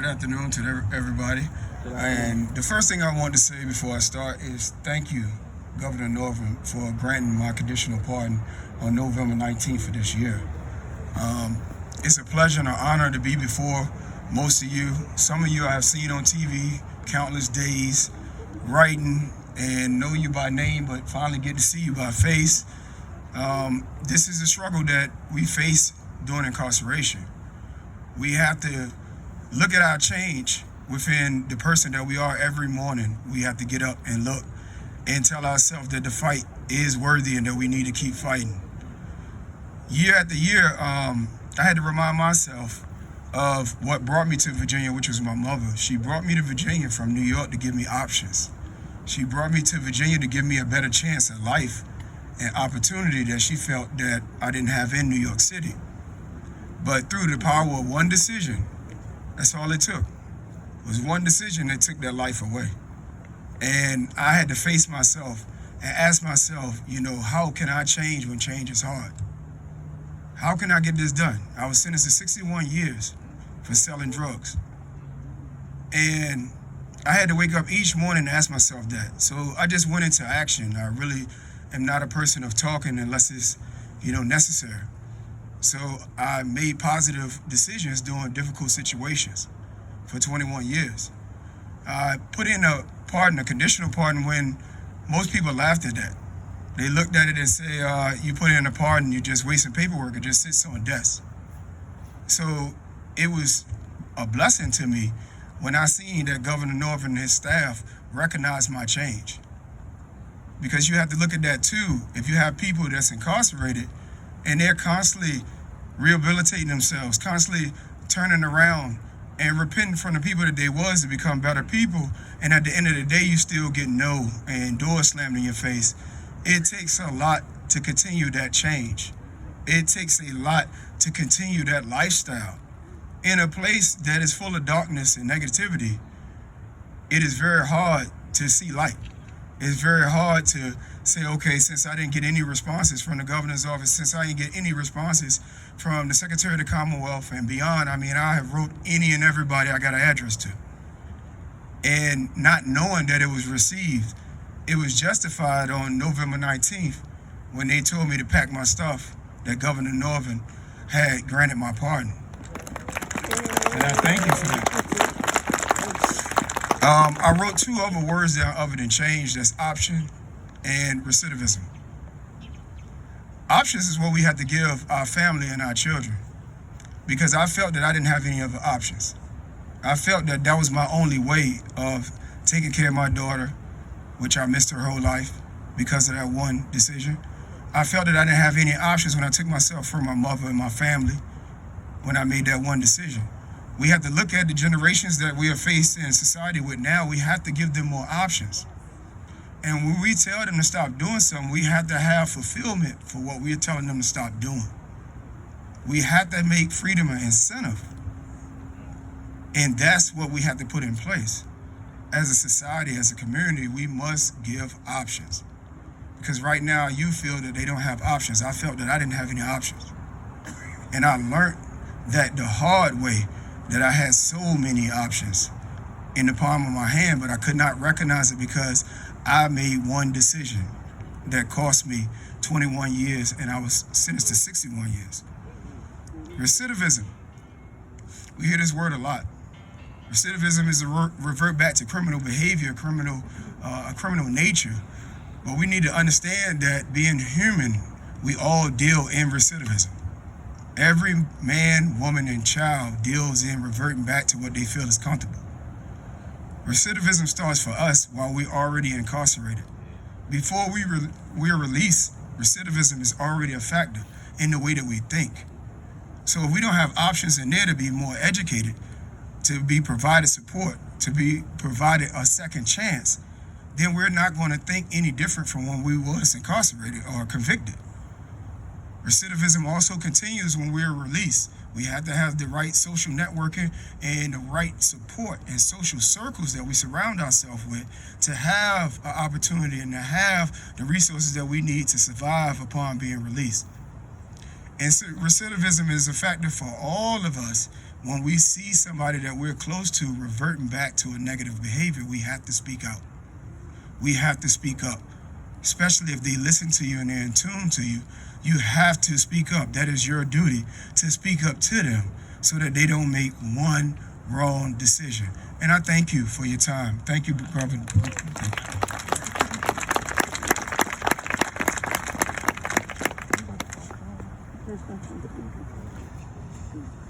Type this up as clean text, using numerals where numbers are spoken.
Good afternoon to everybody. And the first thing I want to say before I start is thank you, Governor Northam, for granting my conditional pardon on November 19th of this year. It's a pleasure and an honor to be before most of you. Some of you I have seen on TV countless days, writing, and know you by name, but finally get to see you by face. This is a struggle that we face during incarceration. We have to look at our change within the person that we are every morning. We have to get up and look and tell ourselves that the fight is worthy and that we need to keep fighting. Year after year, I had to remind myself of what brought me to Virginia, which was my mother. She brought me to Virginia from New York to give me options. She brought me to Virginia to give me a better chance at life and opportunity that she felt that I didn't have in New York City. But through the power of one decision, that's all it took. It was one decision that took that life away. And I had to face myself and ask myself, how can I change when change is hard? How can I get this done? I was sentenced to 61 years for selling drugs. And I had to wake up each morning and ask myself that. So I just went into action. I really am not a person of talking unless it's, necessary. So I made positive decisions during difficult situations for 21 years. I put in a conditional pardon when most people laughed at that. They looked at it and say, you put in a pardon, you're just wasting paperwork, it just sits on desks. So it was a blessing to me when I seen that Governor Northam and his staff recognized my change. Because you have to look at that too. If you have people that's incarcerated and they're constantly rehabilitating themselves, constantly turning around and repenting from the people that they was to become better people, and at the end of the day you still get no and doors slammed in your face, it takes a lot to continue that change. It takes a lot to continue that lifestyle. In a place that is full of darkness and negativity, it is very hard to see light. It's very hard to say, okay, since I didn't get any responses from the governor's office, since I didn't get any responses from the Secretary of the Commonwealth and beyond, I have wrote any and everybody I got an address to. And not knowing that it was received, it was justified on November 19th when they told me to pack my stuff that Governor Northam had granted my pardon. And I thank you for that. I wrote two other words down other than change, that's option and recidivism. Options is what we have to give our family and our children, because I felt that I didn't have any other options. I felt that that was my only way of taking care of my daughter, which I missed her whole life because of that one decision. I felt that I didn't have any options when I took myself from my mother and my family when I made that one decision. We have to look at the generations that we are facing in society with now. We have to give them more options. And when we tell them to stop doing something, we have to have fulfillment for what we're telling them to stop doing. We have to make freedom an incentive. And that's what we have to put in place. As a society, as a community, we must give options. Because right now, you feel that they don't have options. I felt that I didn't have any options. And I learned that the hard way, that I had so many options in the palm of my hand, but I could not recognize it because I made one decision that cost me 21 years and I was sentenced to 61 years. Recidivism. We hear this word a lot. Recidivism is a revert back to criminal behavior, a criminal nature. But we need to understand that being human, we all deal in recidivism. Every man, woman, and child deals in reverting back to what they feel is comfortable. Recidivism starts for us while we're already incarcerated. Before we're released, recidivism is already a factor in the way that we think. So if we don't have options in there to be more educated, to be provided support, to be provided a second chance, then we're not going to think any different from when we was incarcerated or convicted. Recidivism also continues when we're released. We have to have the right social networking and the right support and social circles that we surround ourselves with to have an opportunity and to have the resources that we need to survive upon being released. And so recidivism is a factor for all of us when we see somebody that we're close to reverting back to a negative behavior, we have to speak out. We have to speak up, especially if they listen to you and they're in tune to you. You have to speak up. That is your duty, to speak up to them so that they don't make one wrong decision. And I thank you for your time. Thank you, brother. Thank you.